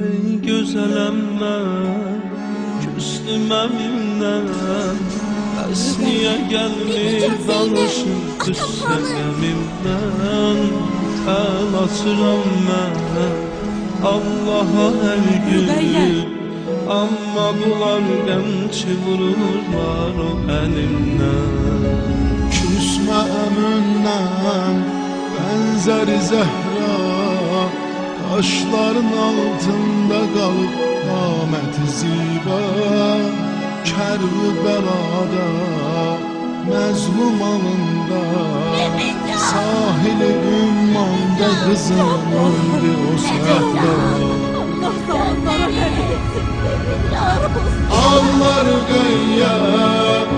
Ey güzelem ben, küstüm eminle. Esniye gelmir danışır düşsen eminle. Tel açıram ben Allah'a her gün, amma bunlar qəmçi vururlar o əlimdən. Küsmə əmündən bənzəri zəhra, qaşların altında qalıb qaməti ziba. Kərv-ü bəlada, məzlum alında, sahil-i ümmanda qızım öldü o səhra. Ağlar qəyyəm,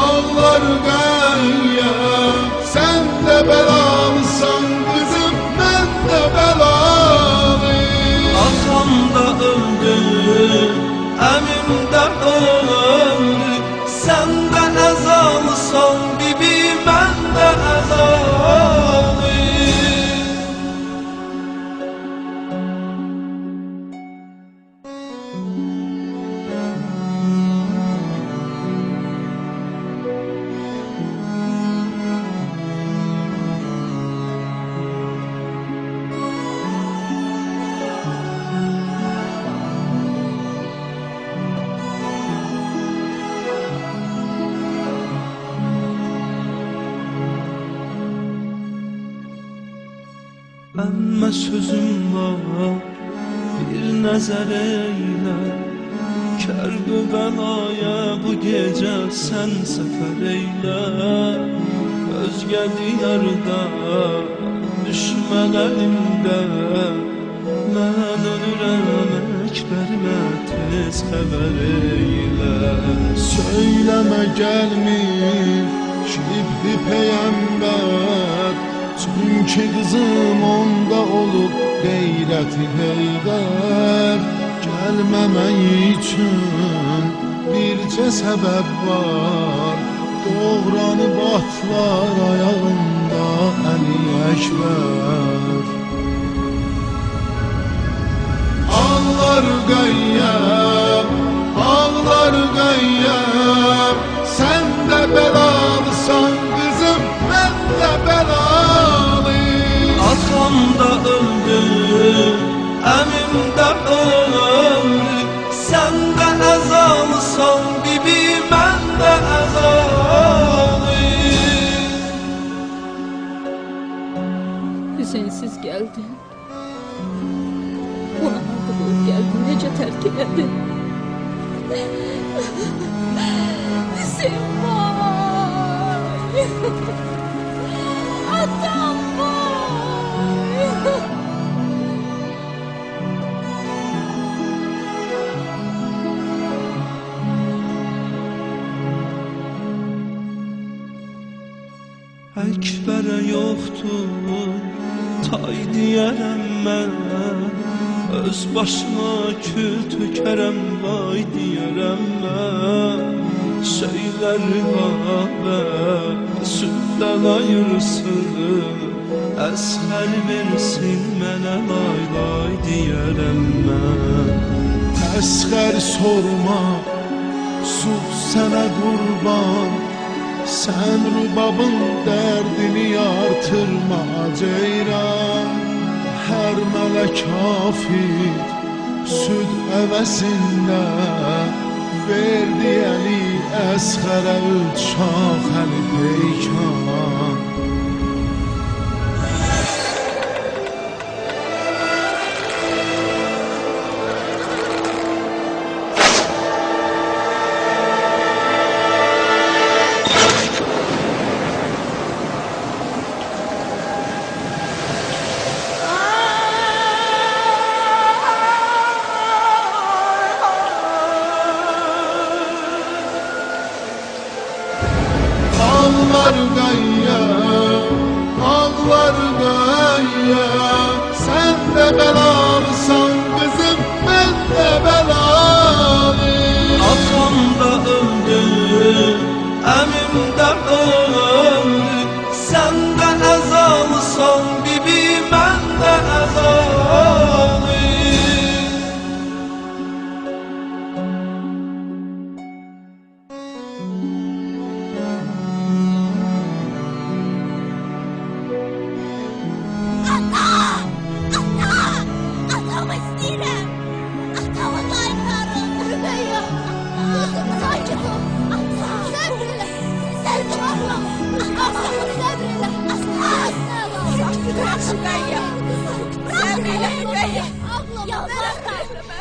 ağlar qəyyəm, sən də bəlalısan qızım, mən də bəlalıyım. Atam da öldü, əmim də öldü, sən də əzalısan bibi, mən də əzalıyım. Əmmə sözüm var, bir nəzər eylə. Kərb-ü bəlaya bu gecə sən səfər eylə. Özgə diyarda, düşmən əlində, mən ölürəm əkbərimə tez xəbər eylə. Söyləmə gəlmir şibli peyəmbər, çünki qızım onda olub qeyrəti heydər. Gəlməmək üçün bircə səbəb var, doğranıb atlar ayağında Əli Əkbər. Ağlar qəyyəm, ağlar qəyyəm, sən də bəlalısan qızım, mən də bəlalıyım. Atam da öldü, əmim də öldü, sən də əzalısan bibi, mən də əzalıyım. Hüseynsiz geldin. Ona ayrılıp geldin. Nece terk edin. Hüseyin vay. Atam vay. Əkbərə yoxdur tay deyərəm mən, öz başıma kül tökərəm vay deyərəm mən. Söylər rivabə süddən ayırsın, əsər versin mənə lay lay deyərəm mən. Əsğər sorma, sus sənə qurban, sən rubabın dərdini artırma ceyran. Hər mələk hafid süd əvəzində verdi Əli Əsğərə üç şax Əli peykan. Ağlar qəyyəm, ağlar qəyyəm, sən də bəlalısan qızım, mən də bəlalıyım. Atam da öldü, əmim də öldü, sən də əzalısan bibi, mən də əzalıyım.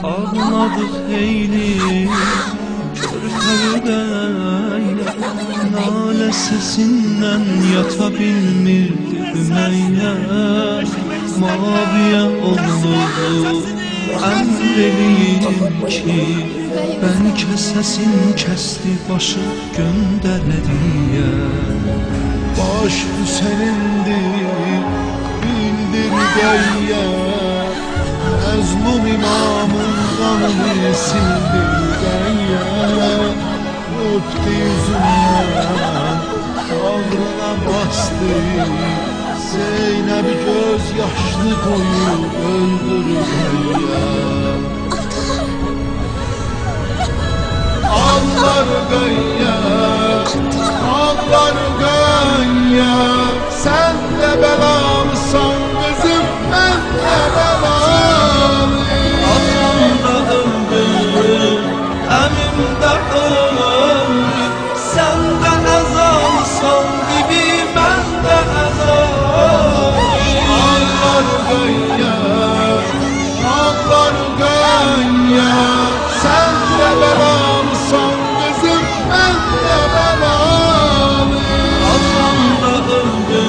Ağladık eyli körpərdəylə Nalə sesindən yata bilmirdi müəyyən Maviyə oldu əmr eləyim ki Bəlkə səsin kəsdi başı göndərədiyə Baş senindir, bildir gayya Məzlum imamın qanını sildir gayya Öptü yüzündən, ağrına bastı Zeynəb göz yaşlı koyup öldürür gayya Ağlar gayya, ağlar gayya Sen de belamısan kızım, ben de belalıyım Atam da öldü, əmim də öldü Sən də əzalsan gibi mən də əzalıyım Ağlar gayya, ağlar gayya Sen de belamısan kızım, ben de belalıyım Atam da öldü,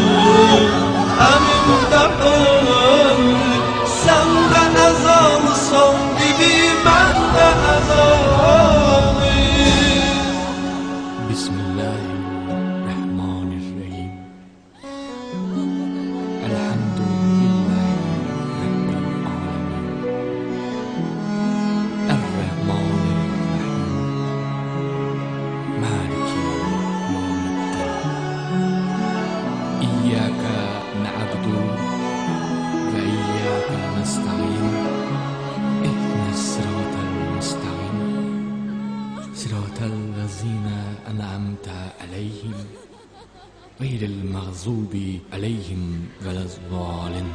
əmim də öldü Sən də əzalsan gibi mən də əzalıyım Bismillahirrahmanirrahim. Elhamdülillahi Rabbil alemin. Errahmanirrahim. Maliki yevmiddin. İyyâke na'budu ve iyyâke nesta'in. İhdinas sıratal mustaqim. Sıratal lezîne en'amte aleyhim. غير المغضوب عليهم ولا الضالين